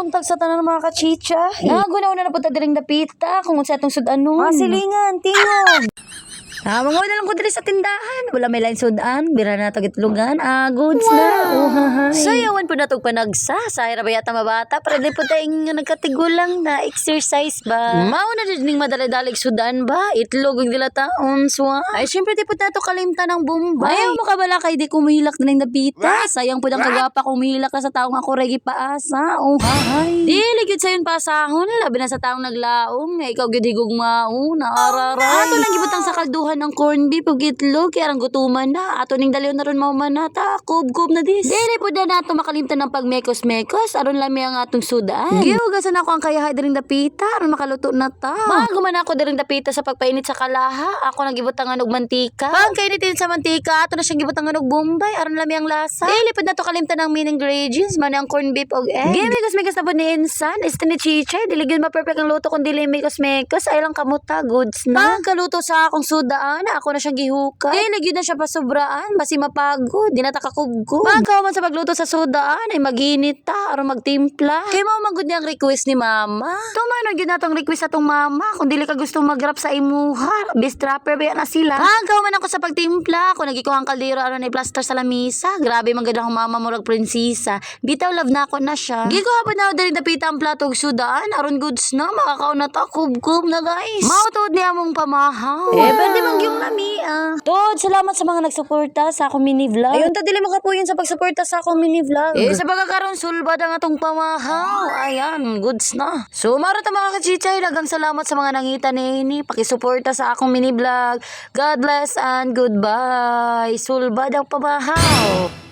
buntag sa tanan ng mga kachicha. Nagunaw na napunta diring dapita kung sa atong sudanon. Silingan, tingog. Mga na lang ko diri sa tindahan. Wala may line sudan, bira na tagitlugan. Goods na. Sayawan po na itong panagsa. Sayra ba yata mabata? Para di po tayong nagkatigulang na exercise ba? Mao na din madali-dalig sudan ba? Itlog ang dilataon, swa. Ay, syempre di po na ito kalimta ng Bombay. Ayaw mo kabala kay di kumihilak na ng napita. Sayang po ng kagwapa kumihilak na sa taong ako regi paasa. Di ligid sa yun pasahon. Labi na sa taong naglaong. Nga ikaw gidigog mao. Naararay. Ato lang gibutang sa kalduhan ng corn beef ug itlog kaya ang gutuman na ato ning dalion na ron maumanata kubkob na dis dili po na nato makalimtan ng pagmekos-mekos aron lami ang atong sudan gihugasan ako ang kayahay diring dapita aron makaluto na ta maguman ako diring dapita sa pagpainit sa kalaha ako nagibutangan og mantika pagkainitin sa mantika ato na siyang gibutangan og bombay aron lami ang lasa dili po nato kalimtan ng main ingredients man ang corn beef og egg gimikos-mikos na po ni insan ni chichay dili gyud ma-perfect ang luto kun dili mikos-mikos ay lang kamuta goods na pagkaluto sa akong sudan ako na siyang gihuka. Nagyod na siya pasobraan, basi mapagod, di na takakubgo. Pagkaw man sa pagluto sa sudaan, ay maginit ta, aron magtimpla. Kaya mo magud niyang request ni mama. Tumano gyud natong request atong mama, kung dili ka gusto mag-rap sa imuha, bistrapper ba na sila. Pagkaw man ako sa pagtimpla, kung nagikuha ang kaldero aron ay plaster sa lamisa, grabe man gud ang mama murag prinsesa. Bitaw love na ako na siya. Gikuha pa na dali dapita ang plato og sudaan, aron goods na, makakaon na ta, kubkob na guys. Mautod niya mong pamahaw. Pwede mang yung lami Tod, salamat sa mga nagsuporta sa akong mini vlog. Ayun ta dili mo kapuyon sa pagsuporta sa akong mini vlog. Sa pagkakaroon sulbad ang atong pamahaw. Ayan, goods na. So maro ta mga kachichay, lagang salamat sa mga nangita ni pakisuporta sa akong mini vlog. God bless and goodbye. Sulbad ang pamahaw.